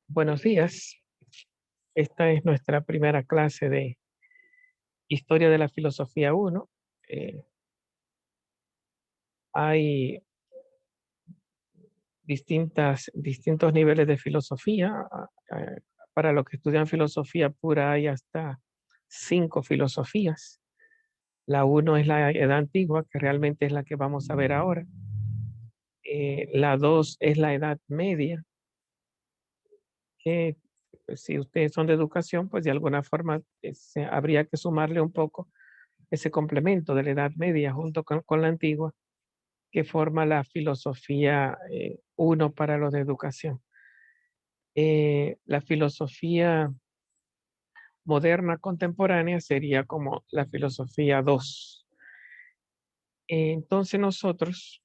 Buenos días. Esta es nuestra primera clase de Historia de la Filosofía 1. Eh, Hay distintos niveles de filosofía. Para los que estudian filosofía pura hay hasta 5 filosofías. La 1 es la Edad Antigua, que realmente es la que vamos a ver ahora. La 2 es la Edad Media, que pues, si ustedes son de educación, pues de alguna forma habría que sumarle un poco ese complemento de la Edad Media junto con la antigua, que forma la filosofía 1 para los de educación. La filosofía moderna contemporánea sería como la filosofía 2. Entonces nosotros,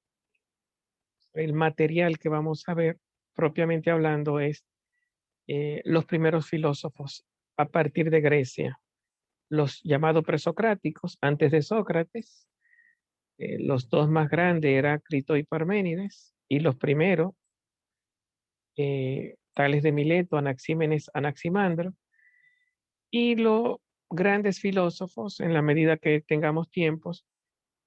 el material que vamos a ver propiamente hablando es los primeros filósofos a partir de Grecia, los llamados presocráticos, antes de Sócrates. Los dos más grandes eran Crito y Parménides, y los primeros, Tales de Mileto, Anaxímenes, Anaximandro, y los grandes filósofos, en la medida que tengamos tiempos,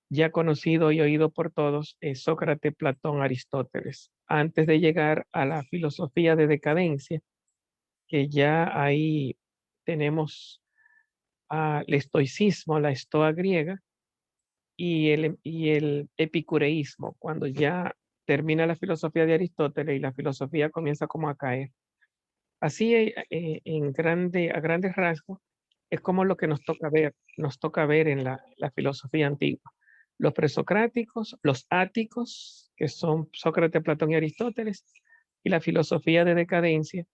ya conocido y oído por todos, Sócrates, Platón, Aristóteles, antes de llegar a la filosofía de decadencia, que ya ahí tenemos al estoicismo, la estoa griega, y el epicureísmo, cuando ya termina la filosofía de Aristóteles y la filosofía comienza como a caer. Así, a grandes rasgos, es como lo que nos toca ver en la filosofía antigua. Los presocráticos, los áticos, que son Sócrates, Platón y Aristóteles, y la filosofía de decadencia,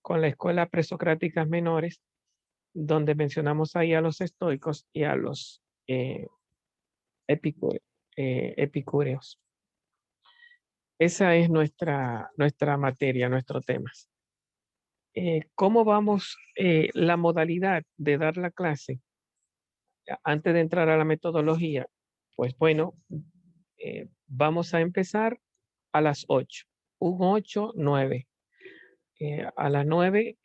con la escuela presocráticas menores, donde mencionamos ahí a los estoicos y a los epicúreos. Epicúreos. Esa es nuestra materia, nuestro tema. ¿Cómo vamos la modalidad de dar la clase? Antes de entrar a la metodología, pues bueno, vamos a empezar a las 8. Un 8, 9. A las 9,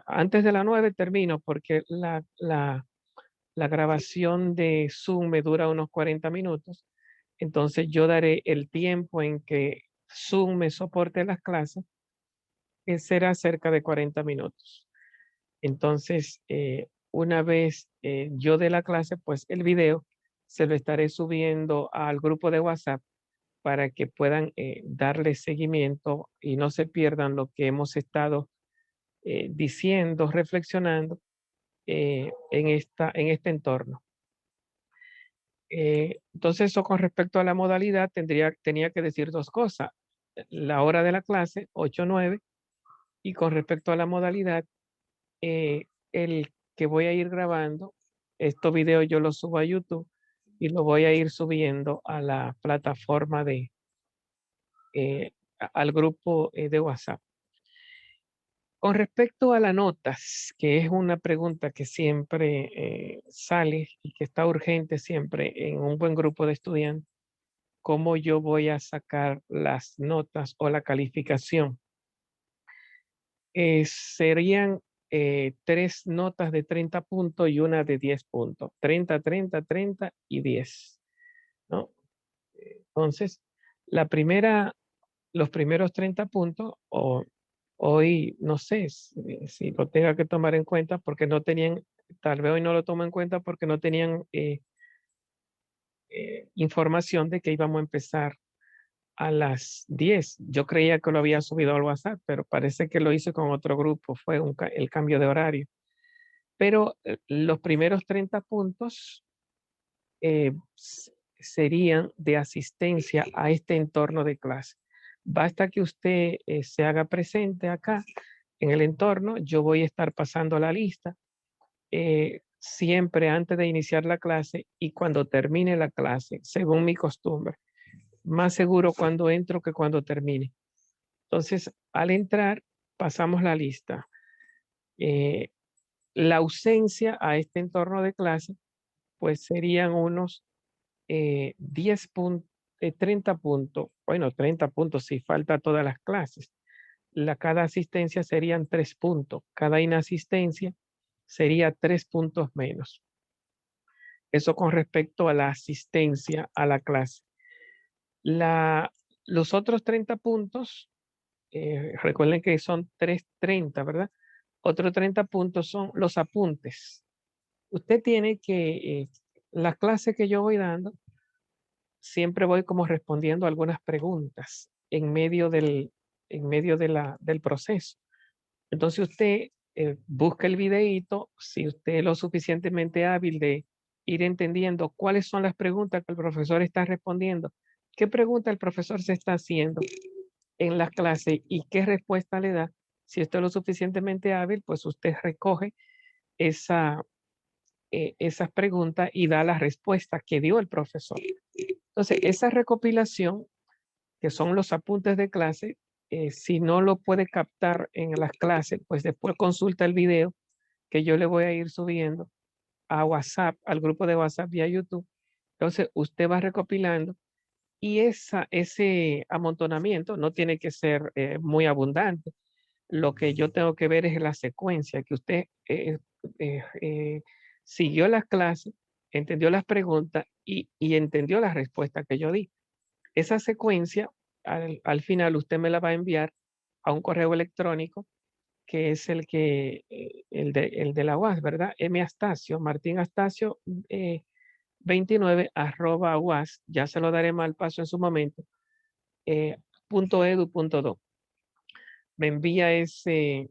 antes de las 9 termino porque la grabación de Zoom me dura unos 40 minutos. Entonces yo daré el tiempo en que Zoom me soporte las clases, que será cerca de 40 minutos. Entonces, una vez yo dé la clase, pues el video se lo estaré subiendo al grupo de WhatsApp para que puedan darle seguimiento y no se pierdan lo que hemos estado diciendo, reflexionando en este entorno. Entonces, eso con respecto a la modalidad, tenía que decir dos cosas. La hora de la clase, 8-9, y con respecto a la modalidad, el que voy a ir grabando, estos videos yo los subo a YouTube y lo voy a ir subiendo a la plataforma al grupo de WhatsApp. Con respecto a las notas, que es una pregunta que siempre sale y que está urgente siempre en un buen grupo de estudiantes, ¿cómo yo voy a sacar las notas o la calificación? Serían 3 notas de 30 puntos y una de 10 puntos. 30, 30, 30 y 10, ¿no? Entonces, los primeros 30 puntos, hoy no sé si lo tenga que tomar en cuenta porque no tenían, tal vez hoy no lo tomo en cuenta porque no tenían información de que íbamos a empezar a las 10. Yo creía que lo había subido al WhatsApp, pero parece que lo hice con otro grupo, fue el cambio de horario. Pero los primeros 30 puntos serían de asistencia a este entorno de clase. Basta que usted se haga presente acá en el entorno, yo voy a estar pasando la lista siempre antes de iniciar la clase y cuando termine la clase, según mi costumbre. Más seguro cuando entro que cuando termine. Entonces, al entrar, pasamos la lista. Eh, la ausencia a este entorno de clase, pues serían unos 10 puntos, 30 puntos, bueno, 30 puntos si falta todas las clases, cada asistencia serían 3 puntos. Cada inasistencia sería 3 puntos menos. Eso con respecto a la asistencia a la clase. Los otros 30 puntos, recuerden que son 330, ¿verdad? Otros 30 puntos son los apuntes. Usted tiene que, la clase que yo voy dando, siempre voy como respondiendo algunas preguntas en medio del proceso. Entonces usted busca el videíto, si usted es lo suficientemente hábil de ir entendiendo cuáles son las preguntas que el profesor está respondiendo, qué pregunta el profesor se está haciendo en las clases y qué respuesta le da. Si usted es lo suficientemente hábil, pues usted recoge esas preguntas y da la respuesta que dio el profesor. Entonces, esa recopilación, que son los apuntes de clase, si no lo puede captar en las clases, pues después consulta el video que yo le voy a ir subiendo a WhatsApp, al grupo de WhatsApp vía YouTube. Entonces, usted va recopilando y ese amontonamiento no tiene que ser muy abundante. Lo que yo tengo que ver es la secuencia, que usted eh, eh, siguió las clases, entendió las preguntas y entendió la respuesta que yo di. Esa secuencia, al final, usted me la va a enviar a un correo electrónico que es el de la UAS, ¿verdad? M. Astacio, Martín Astacio, 29 @UAS, ya se lo daré mal paso en su momento, .edu.do. Me envía ese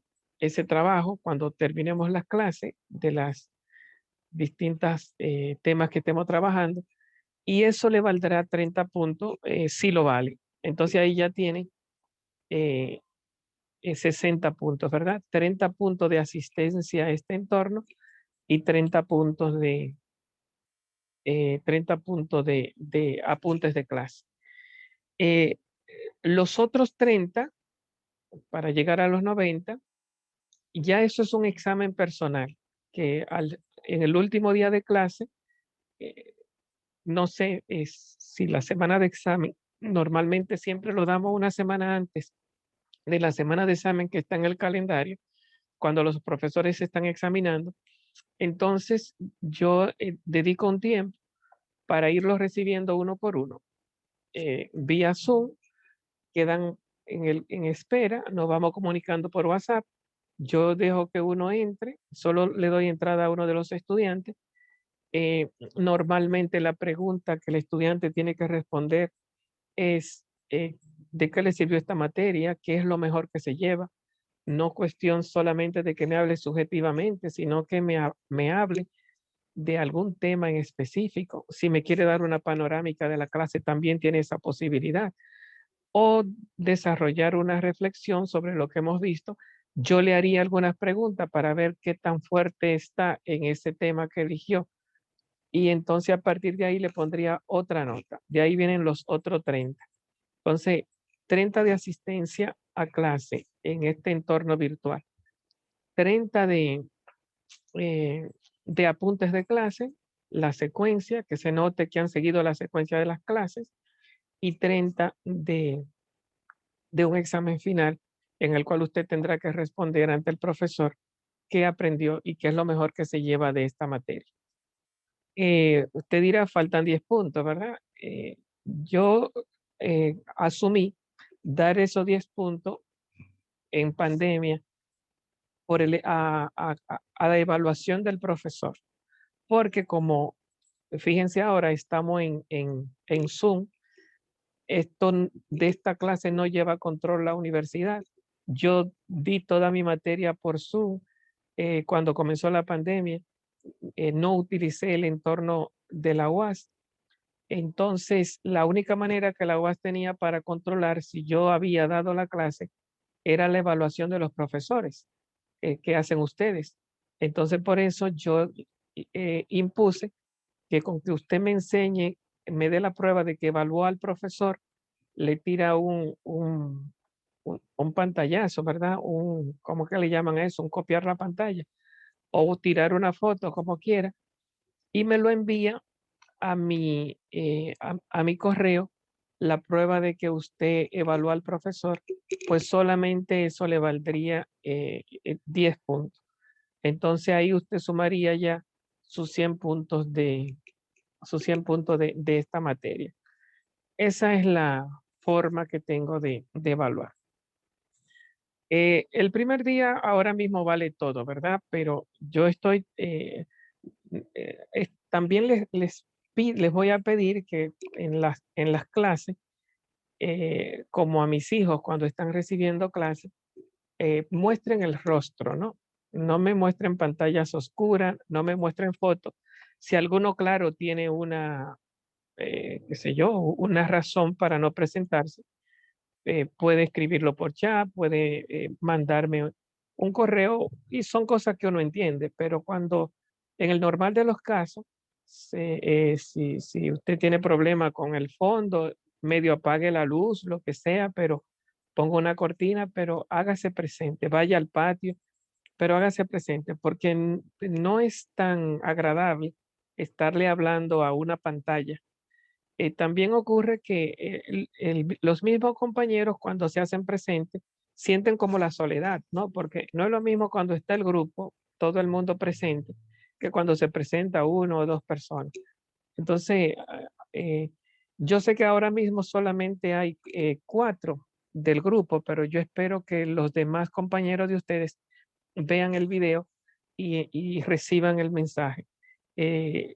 trabajo cuando terminemos las clases de las distintas temas que estemos trabajando y eso le valdrá 30 puntos si lo vale. Entonces ahí ya tiene 60 puntos, ¿verdad? 30 puntos de asistencia a este entorno y 30 puntos 30 puntos de apuntes de clase. Eh, los otros 30, para llegar a los 90, ya eso es un examen personal, que en el último día de clase, eh, no sé si la semana de examen, normalmente siempre lo damos una semana antes de la semana de examen que está en el calendario, cuando los profesores se están examinando. Entonces, yo dedico un tiempo para irlos recibiendo uno por uno. Vía Zoom, quedan en espera, nos vamos comunicando por WhatsApp. Yo dejo que uno entre, solo le doy entrada a uno de los estudiantes. Normalmente la pregunta que el estudiante tiene que responder es ¿de qué le sirvió esta materia? ¿Qué es lo mejor que se lleva? No cuestión solamente de que me hable subjetivamente, sino que me hable de algún tema en específico. Si me quiere dar una panorámica de la clase, también tiene esa posibilidad. O desarrollar una reflexión sobre lo que hemos visto. Yo le haría algunas preguntas para ver qué tan fuerte está en ese tema que eligió. Y entonces a partir de ahí le pondría otra nota. De ahí vienen los otros 30. Entonces, 30 de asistencia a clase en este entorno virtual. 30 de apuntes de clase, la secuencia, que se note que han seguido la secuencia de las clases, y 30 de un examen final en el cual usted tendrá que responder ante el profesor qué aprendió y qué es lo mejor que se lleva de esta materia. Usted dirá, faltan 10 puntos, ¿verdad? Yo asumí dar esos 10 puntos en pandemia por a la evaluación del profesor, porque como, fíjense ahora, estamos en Zoom, de esta clase no lleva control la universidad. Yo di toda mi materia por Zoom cuando comenzó la pandemia. No utilicé el entorno de la UAS. Entonces, la única manera que la UAS tenía para controlar si yo había dado la clase era la evaluación de los profesores que hacen ustedes. Entonces, por eso yo impuse que con que usted me enseñe, me dé la prueba de que evaluó al profesor, le tira un pantallazo, ¿verdad? ¿Cómo que le llaman a eso? Un copiar la pantalla o tirar una foto, como quiera, y me lo envía a mi correo la prueba de que usted evaluó al profesor, pues solamente eso le valdría 10 puntos. Entonces ahí usted sumaría ya sus 100 puntos de esta materia. Esa es la forma que tengo de evaluar. El primer día ahora mismo vale todo, ¿verdad? Pero yo estoy, también les voy a pedir que en las clases, como a mis hijos cuando están recibiendo clases, muestren el rostro, ¿no? No me muestren pantallas oscuras, no me muestren fotos. Si alguno, claro, tiene una, qué sé yo, una razón para no presentarse, puede escribirlo por chat, puede mandarme un correo y son cosas que uno entiende, pero cuando en el normal de los casos, si usted tiene problema con el fondo, medio apague la luz, lo que sea, pero ponga una cortina, pero hágase presente, vaya al patio, pero hágase presente, porque no es tan agradable estarle hablando a una pantalla. También ocurre que los mismos compañeros cuando se hacen presentes sienten como la soledad, ¿no? Porque no es lo mismo cuando está el grupo, todo el mundo presente, que cuando se presenta uno o dos personas. Entonces, yo sé que ahora mismo solamente hay 4 del grupo, pero yo espero que los demás compañeros de ustedes vean el video y reciban el mensaje. Eh,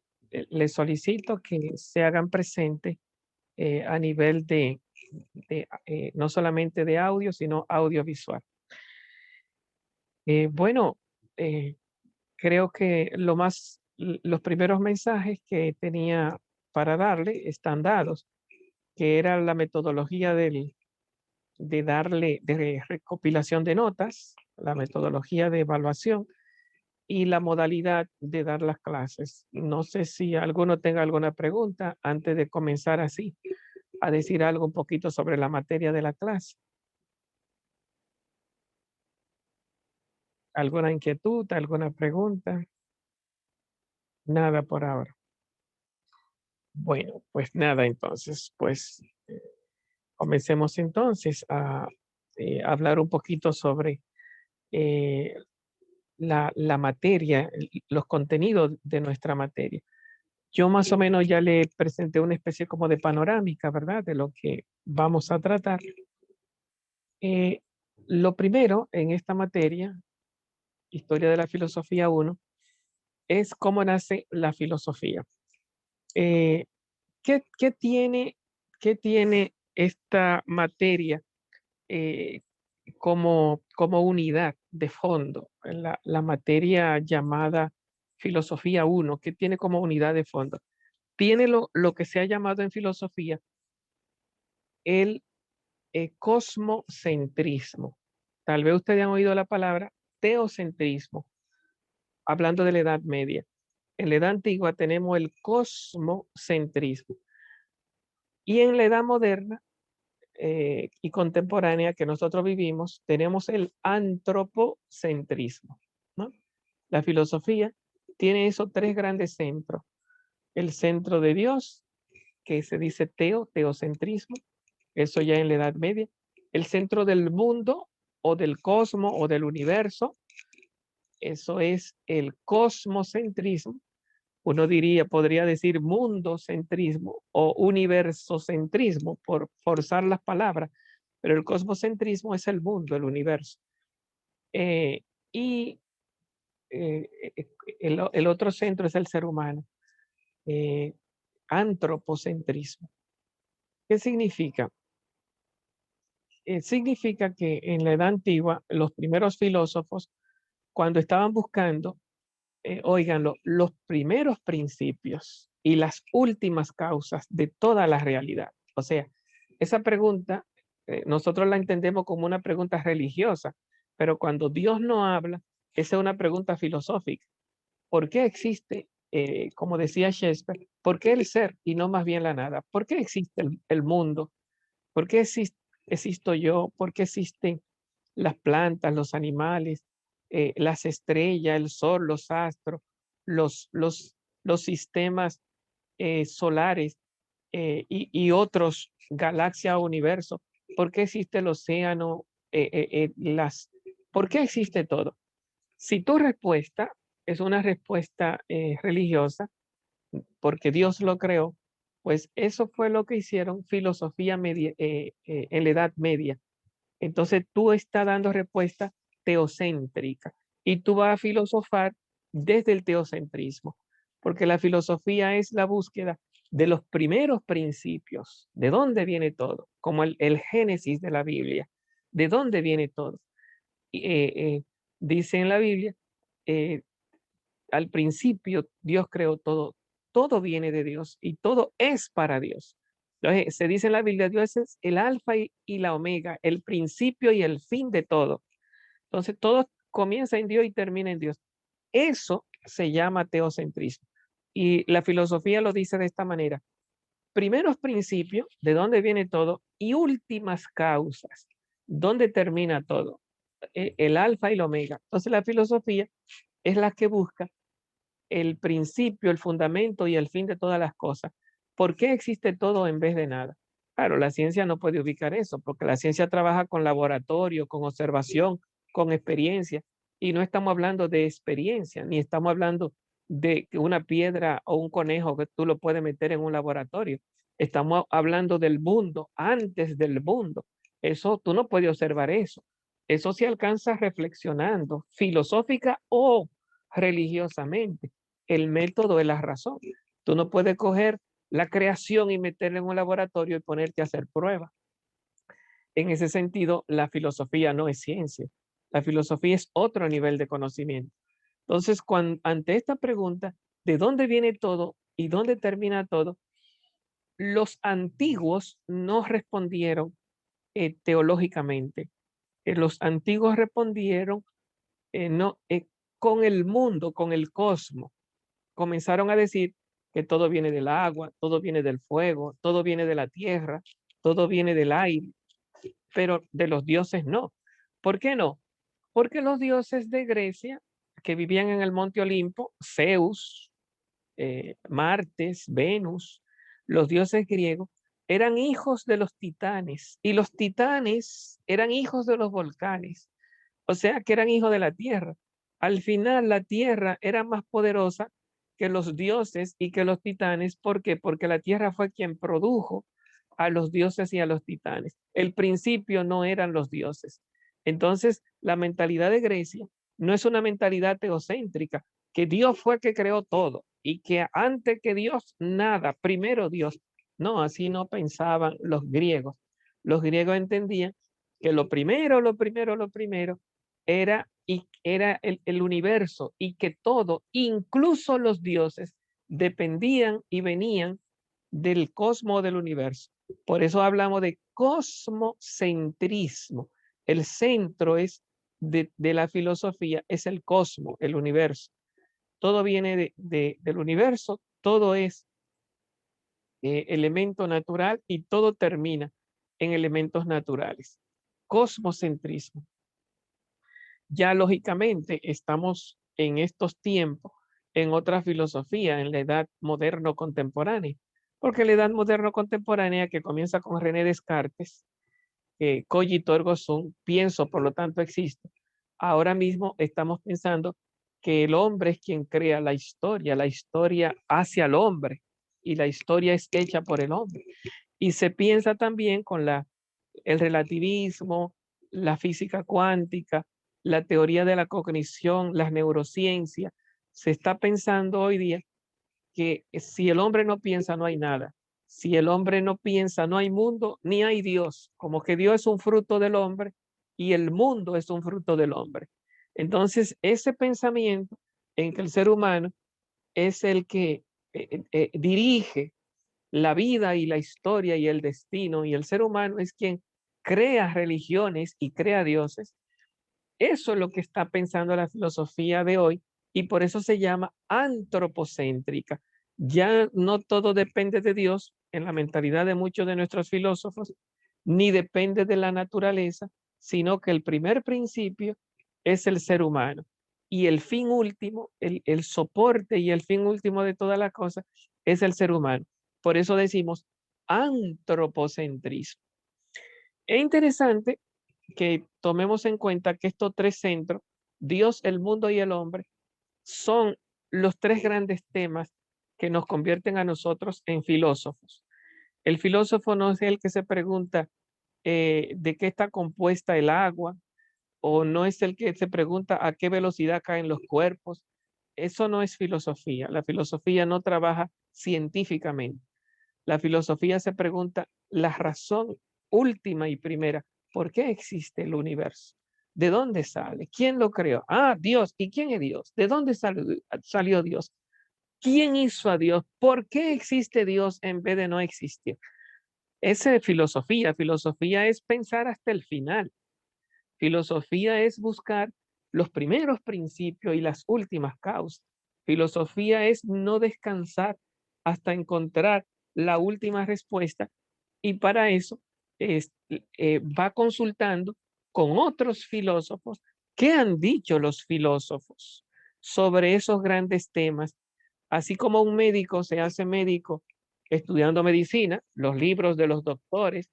Les solicito que se hagan presentes a nivel no solamente de audio, sino audiovisual. Bueno, eh, creo que los primeros mensajes que tenía para darle están dados, que era la metodología de recopilación de notas, la metodología de evaluación y la modalidad de dar las clases. No sé si alguno tenga alguna pregunta antes de comenzar así a decir algo un poquito sobre la materia de la clase. ¿Alguna inquietud, alguna pregunta? Nada por ahora. Bueno, pues nada, entonces, pues comencemos entonces a hablar un poquito sobre eh, la materia, los contenidos de nuestra materia. Yo más o menos ya le presenté una especie como de panorámica, ¿verdad? De lo que vamos a tratar. Eh, lo primero en esta materia, Historia de la Filosofía 1, es cómo nace la filosofía. Eh, ¿qué tiene esta materia eh, como unidad de fondo? La materia llamada Filosofía 1, ¿qué tiene como unidad de fondo? Tiene lo que se ha llamado en filosofía el cosmocentrismo. Tal vez ustedes han oído la palabra teocentrismo, hablando de la Edad Media. En la Edad Antigua tenemos el cosmocentrismo. Y en la Edad Moderna y contemporánea que nosotros vivimos, tenemos el antropocentrismo, ¿no? La filosofía tiene esos 3 grandes centros. El centro de Dios, que se dice teocentrismo, eso ya en la Edad Media. El centro del mundo o del cosmos o del universo, eso es el cosmocentrismo. Uno podría decir mundocentrismo o universocentrismo por forzar las palabras, pero el cosmocentrismo es el mundo, el universo. Eh, y eh, el otro centro es el ser humano, eh, antropocentrismo. ¿Qué significa? Significa que en la edad antigua, los primeros filósofos, cuando estaban buscando, óiganlo, los primeros principios y las últimas causas de toda la realidad. O sea, esa pregunta nosotros la entendemos como una pregunta religiosa, pero cuando Dios no habla, esa es una pregunta filosófica. ¿Por qué existe, como decía Shakespeare, por qué el ser y no más bien la nada? ¿Por qué existe el mundo? ¿Por qué existo yo? ¿Por qué existen las plantas, los animales, las estrellas, el sol, los astros, los, los, los sistemas solares? y otros, galaxia o universo. ¿Por qué existe el océano? ¿Por qué existe todo? Si tu respuesta es una respuesta religiosa, porque Dios lo creó, pues eso fue lo que hicieron filosofía en la Edad Media. Entonces tú estás dando respuesta teocéntrica y tú vas a filosofar desde el teocentrismo, porque la filosofía es la búsqueda de los primeros principios, de dónde viene todo, como el génesis de la Biblia, de dónde viene todo. Dice en la Biblia, eh, al principio Dios creó todo, todo viene de Dios y todo es para Dios. Entonces, se dice en la Biblia, Dios es el alfa y la omega, el principio y el fin de todo. Entonces, todo comienza en Dios y termina en Dios. Eso se llama teocentrismo. Y la filosofía lo dice de esta manera. Primeros principios, de dónde viene todo, y últimas causas, dónde termina todo. El alfa y el omega. Entonces, la filosofía es la que busca el principio, el fundamento y el fin de todas las cosas. ¿Por qué existe todo en vez de nada? Claro, la ciencia no puede ubicar eso, porque la ciencia trabaja con laboratorio, con observación, con experiencia, y no estamos hablando de experiencia, ni estamos hablando de que una piedra o un conejo que tú lo puedes meter en un laboratorio. Estamos hablando del mundo, antes del mundo. Eso, tú no puedes observar eso. Eso se alcanza reflexionando, filosófica o religiosamente. El método es la razón. Tú no puedes coger la creación y meterla en un laboratorio y ponerte a hacer pruebas. En ese sentido, la filosofía no es ciencia. La filosofía es otro nivel de conocimiento. Entonces, ante esta pregunta, ¿de dónde viene todo y dónde termina todo? Los antiguos no respondieron teológicamente. Los antiguos respondieron no, con el mundo, con el cosmos. Comenzaron a decir que todo viene del agua, todo viene del fuego, todo viene de la tierra, todo viene del aire, pero de los dioses no. ¿Por qué no? Porque los dioses de Grecia que vivían en el monte Olimpo, Zeus, Martes, Venus, los dioses griegos, eran hijos de los titanes y los titanes eran hijos de los volcanes, o sea que eran hijos de la tierra. Al final la tierra era más poderosa que los dioses y que los titanes. ¿Por qué? Porque la tierra fue quien produjo a los dioses y a los titanes. El principio no eran los dioses. Entonces, la mentalidad de Grecia no es una mentalidad teocéntrica, que Dios fue el que creó todo y que antes que Dios nada, primero Dios. No, así no pensaban los griegos. Los griegos entendían que lo primero era el universo y que todo, incluso los dioses, dependían y venían del cosmos del universo. Por eso hablamos de cosmocentrismo. El centro es de la filosofía, es el cosmos, el universo. Todo viene del universo, todo es elemento natural y todo termina en elementos naturales. Cosmocentrismo. Ya lógicamente estamos en estos tiempos en otra filosofía, en la edad moderno contemporánea, porque la edad moderno contemporánea que comienza con René Descartes, cogito ergo sum, pienso, por lo tanto existo. Ahora mismo estamos pensando que el hombre es quien crea la historia hacia el hombre y la historia es hecha por el hombre. Y se piensa también con el relativismo, la física cuántica, la teoría de la cognición, las neurociencias. Se está pensando hoy día que si el hombre no piensa, no hay nada. Si el hombre no piensa, no hay mundo, ni hay Dios. Como que Dios es un fruto del hombre y el mundo es un fruto del hombre. Entonces, ese pensamiento en que el ser humano es el que dirige la vida y la historia y el destino, y el ser humano es quien crea religiones y crea dioses. Eso es lo que está pensando la filosofía de hoy y por eso se llama antropocéntrica. Ya no todo depende de Dios en la mentalidad de muchos de nuestros filósofos, ni depende de la naturaleza, sino que el primer principio es el ser humano y el fin último, el soporte y el fin último de todas las cosas es el ser humano. Por eso decimos antropocentrismo. Es interesante que tomemos en cuenta que estos tres centros, Dios, el mundo y el hombre, son los tres grandes temas que nos convierten a nosotros en filósofos. El filósofo no es el que se pregunta de qué está compuesta el agua, o no es el que se pregunta a qué velocidad caen los cuerpos. Eso no es filosofía. La filosofía no trabaja científicamente. La filosofía se pregunta la razón última y primera. ¿Por qué existe el universo? ¿De dónde sale? ¿Quién lo creó? Ah, Dios. ¿Y quién es Dios? ¿De dónde salió Dios? ¿Quién hizo a Dios? ¿Por qué existe Dios en vez de no existir? Esa es filosofía. Filosofía es pensar hasta el final. Filosofía es buscar los primeros principios y las últimas causas. Filosofía es no descansar hasta encontrar la última respuesta, y para eso va consultando con otros filósofos qué han dicho los filósofos sobre esos grandes temas. Así como un médico se hace médico estudiando medicina, los libros de los doctores,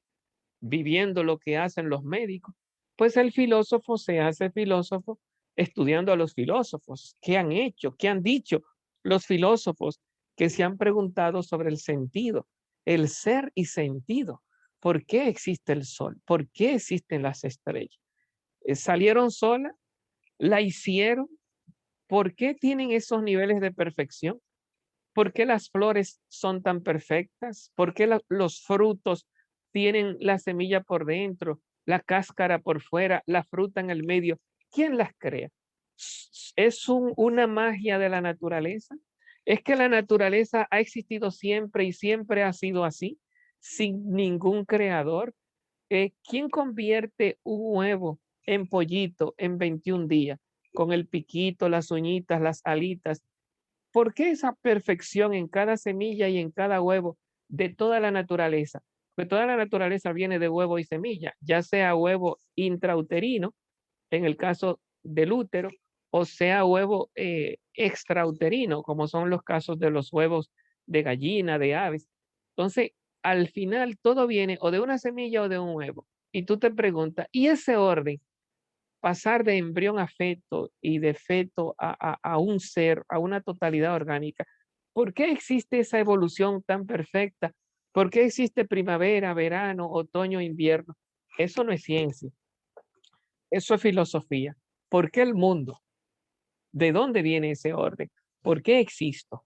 viviendo lo que hacen los médicos, pues el filósofo se hace filósofo estudiando a los filósofos. ¿Qué han hecho? ¿Qué han dicho los filósofos que se han preguntado sobre el sentido, el ser y sentido? ¿Por qué existe el sol? ¿Por qué existen las estrellas? ¿Salieron solas? ¿La hicieron? ¿Por qué tienen esos niveles de perfección? ¿Por qué las flores son tan perfectas? ¿Por qué los frutos tienen la semilla por dentro, la cáscara por fuera, la fruta en el medio? ¿Quién las crea? ¿Es una magia de la naturaleza? ¿Es que la naturaleza ha existido siempre y siempre ha sido así, sin ningún creador? ¿Quién convierte un huevo en pollito en 21 días? Con el piquito, las uñitas, las alitas. ¿Por qué esa perfección en cada semilla y en cada huevo de toda la naturaleza? Porque toda la naturaleza viene de huevo y semilla, ya sea huevo intrauterino, en el caso del útero, o sea huevo extrauterino, como son los casos de los huevos de gallina, de aves. Entonces, al final todo viene o de una semilla o de un huevo. Y tú te preguntas, ¿y ese orden? Pasar de embrión a feto y de feto a un ser, a una totalidad orgánica. ¿Por qué existe esa evolución tan perfecta? ¿Por qué existe primavera, verano, otoño, invierno? Eso no es ciencia, eso es filosofía. ¿Por qué el mundo? ¿De dónde viene ese orden? ¿Por qué existo?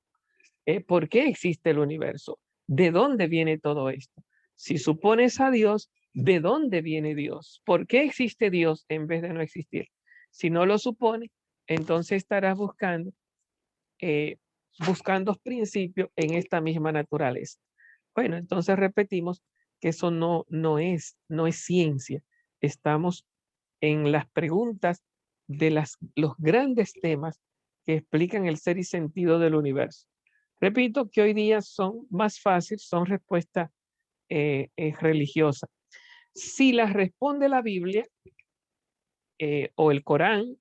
¿Por qué existe el universo? ¿De dónde viene todo esto? Si supones a Dios, ¿de dónde viene Dios? ¿Por qué existe Dios en vez de no existir? Si no lo supone, entonces estarás eh, buscando principios en esta misma naturaleza. Bueno, entonces repetimos que eso no es ciencia. Estamos en las preguntas de los grandes temas que explican el ser y sentido del universo. Repito que hoy día son más fáciles, son respuestas religiosas. Si las responde la Biblia o el Corán,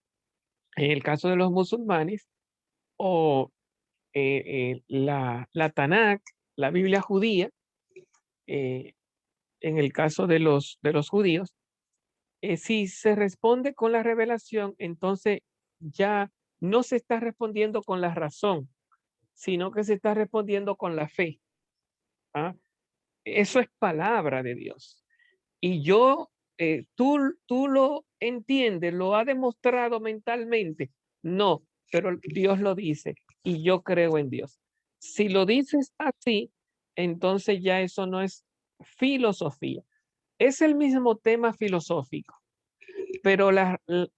en el caso de los musulmanes, o la Tanakh, la Biblia judía, eh, en el caso de los judíos, si se responde con la revelación, entonces ya no se está respondiendo con la razón, sino que se está respondiendo con la fe. ¿Ah? Eso es palabra de Dios. Y tú lo entiendes, lo ha demostrado mentalmente. No, pero Dios lo dice y yo creo en Dios. Si lo dices así, entonces ya eso no es filosofía. Es el mismo tema filosófico, pero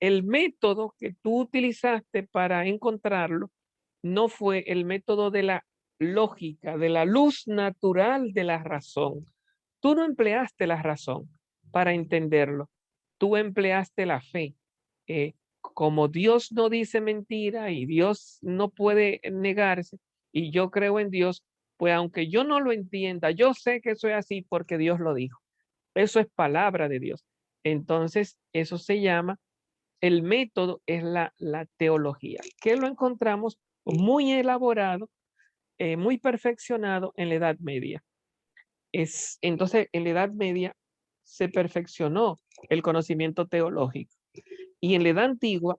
el método que tú utilizaste para encontrarlo no fue el método de la lógica, de la luz natural de la razón. Tú no empleaste la razón para entenderlo, tú empleaste la fe. Como Dios no dice mentira y Dios no puede negarse, y yo creo en Dios, pues aunque yo no lo entienda, yo sé que eso es así porque Dios lo dijo. Eso es palabra de Dios. Entonces, eso se llama, el método es la teología, que lo encontramos muy elaborado, muy perfeccionado en la Edad Media. Entonces, en la Edad Media se perfeccionó el conocimiento teológico. Y en la Edad Antigua,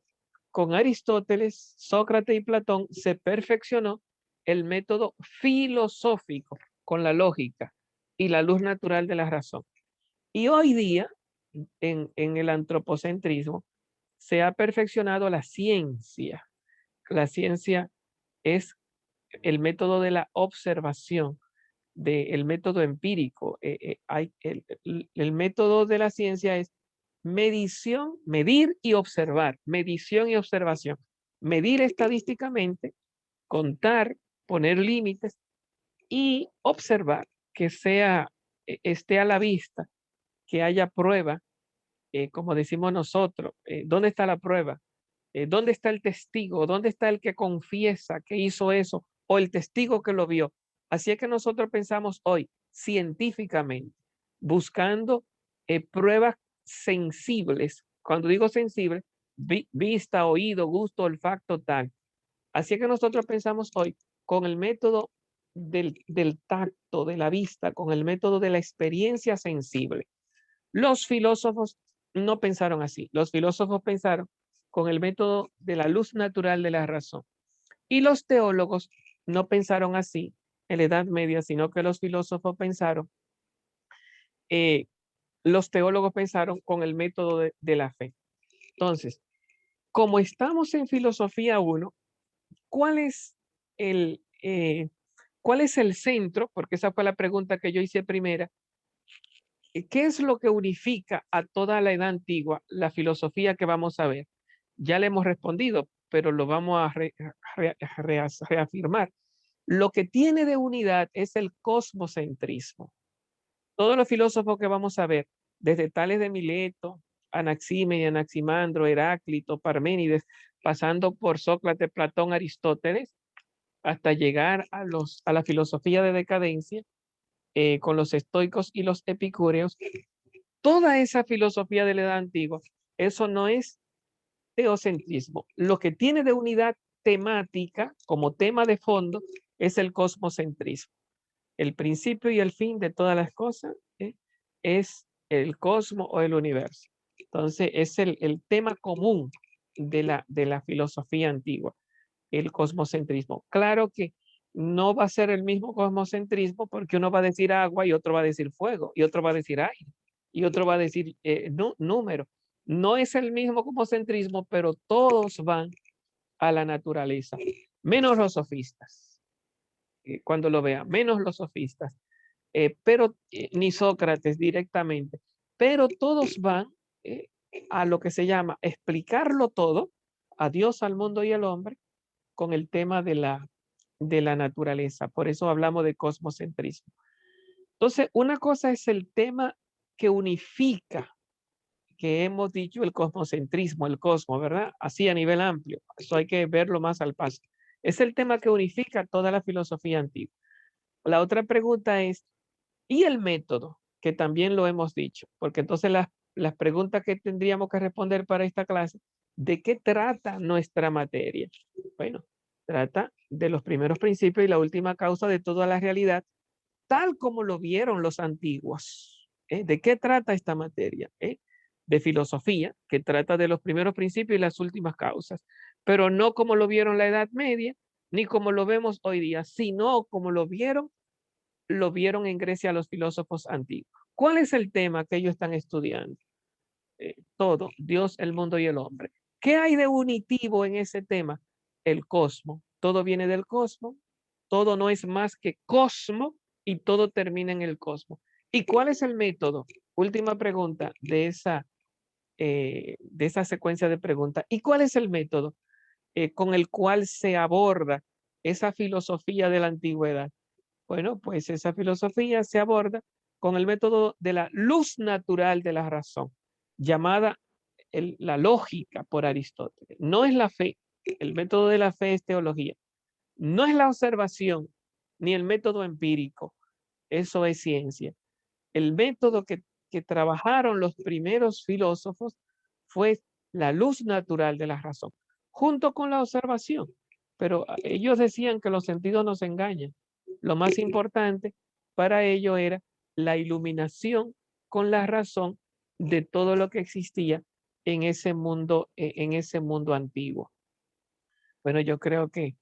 con Aristóteles, Sócrates y Platón, se perfeccionó el método filosófico con la lógica y la luz natural de la razón. Y hoy día, en el antropocentrismo, se ha perfeccionado la ciencia. La ciencia es el método de la observación, del método empírico. El método de la ciencia es medición, medir y observar, medición y observación. Medir estadísticamente, contar, poner límites y observar que esté a la vista, que haya prueba, como decimos nosotros. ¿Dónde está la prueba? ¿Dónde está el testigo? ¿Dónde está el que confiesa que hizo eso? O el testigo que lo vio. Así es que nosotros pensamos hoy científicamente, buscando pruebas sensibles. Cuando digo sensible, vista, oído, gusto, olfato, tal. Así es que nosotros pensamos hoy con el método del tacto, de la vista, con el método de la experiencia sensible. Los filósofos no pensaron así. Los filósofos pensaron con el método de la luz natural de la razón. Y los teólogos no pensaron así en la Edad Media, sino que los filósofos pensaron, los teólogos pensaron con el método de la fe. Entonces, como estamos en filosofía 1, ¿cuál es el, ¿cuál es el centro? Porque esa fue la pregunta que yo hice primera. ¿Qué es lo que unifica a toda la edad antigua, la filosofía que vamos a ver? Ya le hemos respondido, pero lo vamos a reafirmar. Lo que tiene de unidad es el cosmocentrismo. Todos los filósofos que vamos a ver, desde Tales de Mileto, Anaxímenes, Anaximandro, Heráclito, Parménides, pasando por Sócrates, Platón, Aristóteles, hasta llegar a la filosofía de decadencia, con los estoicos y los epicúreos. Toda esa filosofía de la edad antigua, eso no es teocentrismo. Lo que tiene de unidad temática como tema de fondo es el cosmocentrismo. El principio y el fin de todas las cosas es el cosmos o el universo. Entonces es el tema común de la filosofía antigua, el cosmocentrismo. Claro que no va a ser el mismo cosmocentrismo porque uno va a decir agua y otro va a decir fuego y otro va a decir aire y otro va a decir número. No es el mismo cosmocentrismo, pero todos van a la naturaleza, menos los sofistas. Cuando lo vean, menos los sofistas, pero ni Sócrates directamente, pero todos van a lo que se llama explicarlo todo, a Dios, al mundo y al hombre, con el tema de la naturaleza. Por eso hablamos de cosmocentrismo. Entonces, una cosa es el tema que unifica, que hemos dicho el cosmocentrismo, el cosmos, ¿verdad? Así a nivel amplio. Eso hay que verlo más al paso. Es el tema que unifica toda la filosofía antigua. La otra pregunta es, ¿y el método? Que también lo hemos dicho, porque entonces las preguntas que tendríamos que responder para esta clase, ¿de qué trata nuestra materia? Bueno, trata de los primeros principios y la última causa de toda la realidad, tal como lo vieron los antiguos. ¿De qué trata esta materia? De filosofía, que trata de los primeros principios y las últimas causas, pero no como lo vieron la Edad Media, ni como lo vemos hoy día, sino como lo vieron en Grecia los filósofos antiguos. ¿Cuál es el tema que ellos están estudiando? Todo, Dios, el mundo y el hombre. ¿Qué hay de unitivo en ese tema? El cosmos. Todo viene del cosmos, todo no es más que cosmos y todo termina en el cosmos. ¿Y cuál es el método? Última pregunta de esa secuencia de preguntas. ¿Y cuál es el método con el cual se aborda esa filosofía de la antigüedad? Bueno, pues esa filosofía se aborda con el método de la luz natural de la razón, llamada la lógica por Aristóteles. No es la fe, el método de la fe es teología. No es la observación ni el método empírico, eso es ciencia. El método que trabajaron los primeros filósofos fue la luz natural de la razón, junto con la observación. Pero ellos decían que los sentidos nos engañan. Lo más importante para ellos era la iluminación con la razón de todo lo que existía en ese mundo antiguo. Bueno, yo creo que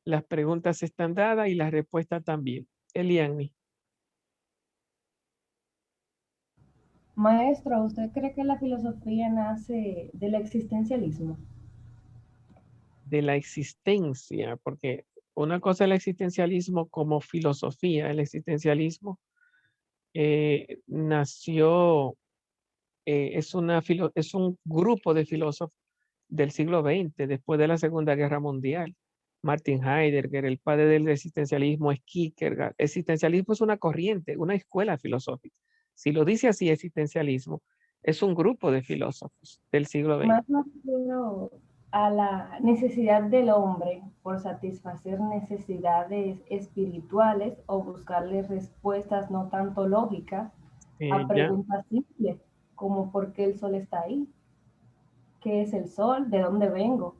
las preguntas están dadas y las respuestas también. Eliani, Maestro, ¿usted cree que la filosofía nace del existencialismo? de la existencia, porque una cosa es el existencialismo como filosofía, el existencialismo nació, es un grupo de filósofos del siglo XX, después de la Segunda Guerra Mundial. Martin Heidegger, el padre del existencialismo, es Kierkegaard. Existencialismo es una corriente, una escuela filosófica. Si lo dice así, existencialismo, es un grupo de filósofos del siglo XX. Más me refiero a la necesidad del hombre por satisfacer necesidades espirituales o buscarle respuestas no tanto lógicas a Ya, preguntas simples como ¿por qué el sol está ahí? ¿Qué es el sol? ¿De dónde vengo?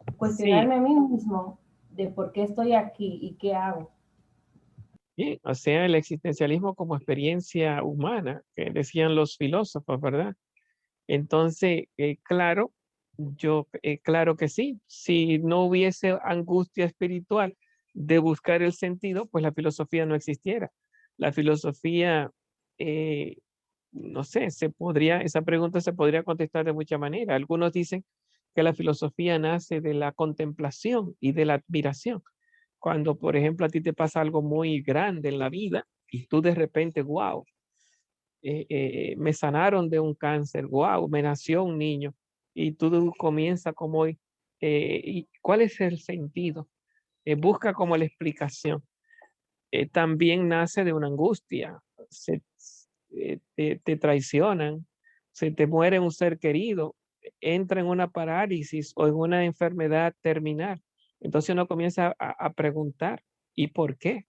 sí, Cuestionarme a mí mismo de por qué estoy aquí y qué hago. bien, o sea, el existencialismo como experiencia humana, que decían los filósofos, ¿verdad? Entonces, claro, claro que sí. Si no hubiese angustia espiritual de buscar el sentido, pues la filosofía no existiera. La filosofía, eh, no sé, esa pregunta se podría contestar de muchas maneras. Algunos dicen que la filosofía nace de la contemplación y de la admiración. Cuando, por ejemplo, a ti te pasa algo muy grande en la vida y tú de repente, wow, me sanaron de un cáncer, wow, me nació un niño y tú comienzas como hoy, ¿y cuál es el sentido? Busca como la explicación. También nace de una angustia, te traicionan, se te muere un ser querido, entra en una parálisis o en una enfermedad terminal. Entonces uno comienza a preguntar, ¿y por qué?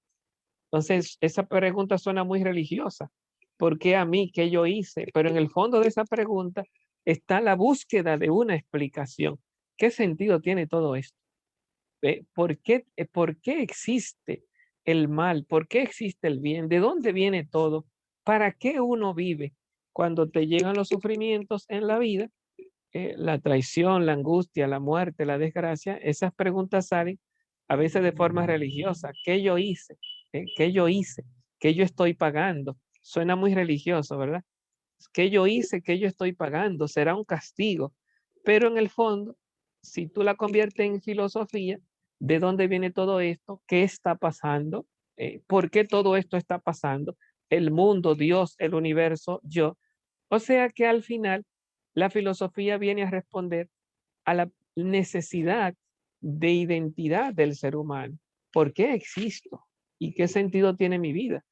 Entonces, esa pregunta suena muy religiosa. ¿Por qué a mí? ¿Qué yo hice? Pero en el fondo de esa pregunta está la búsqueda de una explicación. ¿Qué sentido tiene todo esto? Por qué existe el mal? ¿Por qué existe el bien? ¿De dónde viene todo? ¿Para qué uno vive? Cuando te llegan los sufrimientos en la vida, la traición, la angustia, la muerte, la desgracia, esas preguntas salen a veces de forma religiosa. ¿Qué yo hice? ¿Qué yo hice? ¿Qué yo estoy pagando? Suena muy religioso, ¿verdad? ¿Qué yo hice? ¿Qué yo estoy pagando? Será un castigo. Pero en el fondo, si tú la conviertes en filosofía, ¿de dónde viene todo esto? ¿Qué está pasando? ¿Por qué todo esto está pasando? El mundo, Dios, el universo, yo. O sea que al final la filosofía viene a responder a la necesidad de identidad del ser humano. ¿Por qué existo? ¿Y qué sentido tiene mi vida?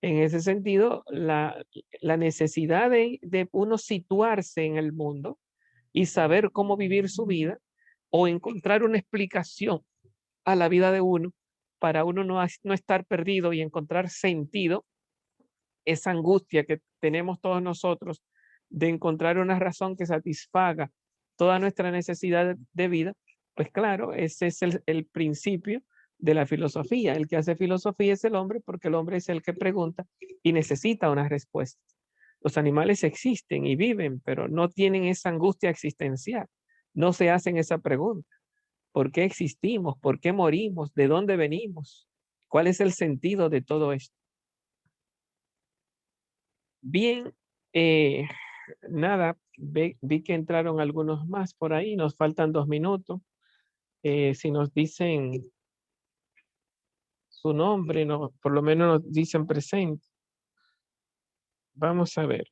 En ese sentido, la necesidad de uno situarse en el mundo y saber cómo vivir su vida o encontrar una explicación a la vida de uno para uno no estar perdido y encontrar sentido, esa angustia que tenemos todos nosotros de encontrar una razón que satisfaga toda nuestra necesidad de vida, pues claro, ese es el principio de la filosofía. El que hace filosofía es el hombre porque el hombre es el que pregunta y necesita una respuesta. Los animales existen y viven, pero no tienen esa angustia existencial. No se hacen esa pregunta. ¿Por qué existimos? ¿Por qué morimos? ¿De dónde venimos? ¿Cuál es el sentido de todo esto? Bien, eh, nada, vi que entraron algunos más por ahí, nos faltan 2 minutos. Si nos dicen su nombre, no, por lo menos nos dicen presente. Vamos a ver.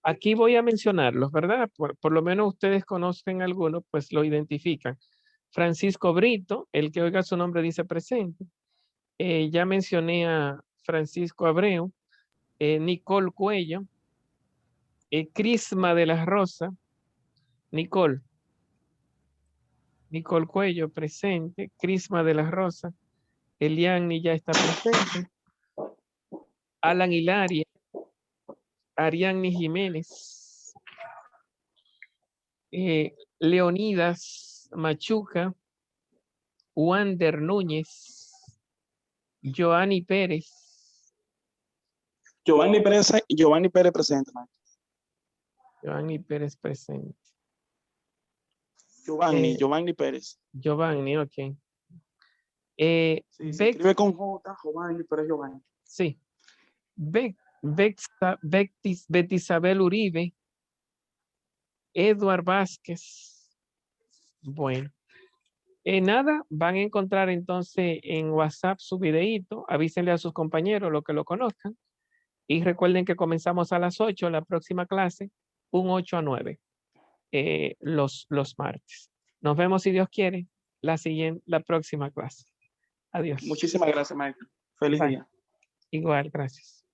Aquí voy a mencionarlos, ¿verdad? Por lo menos ustedes conocen alguno, pues lo identifican. Francisco Brito, el que oiga su nombre dice presente. Ya mencioné a Francisco Abreu, Nicole Cuello, Crisma de la Rosa, Nicole. Nicole Cuello presente, Crisma de la Rosa, Eliani ya está presente, Alan Hilaria, Ariadne Jiménez, Leonidas Machuca, Wander Núñez, Joanny Pérez, Giovanni Pérez presente, maestro. Giovanni Pérez presente. Giovanni Pérez. Giovanni, ok. Sí, se escribe con J, Giovanni, pero es Giovanni. Sí. Betisabel Uribe. Eduard Vázquez. Bueno. Nada, van a encontrar entonces en WhatsApp su videíto. Avísenle a sus compañeros, los que lo conozcan. Y recuerden que comenzamos a las 8, la próxima clase, un 8 a 9, los martes. Nos vemos, si Dios quiere, la próxima clase. Adiós. Muchísimas gracias, maestro. Feliz día. Igual, gracias.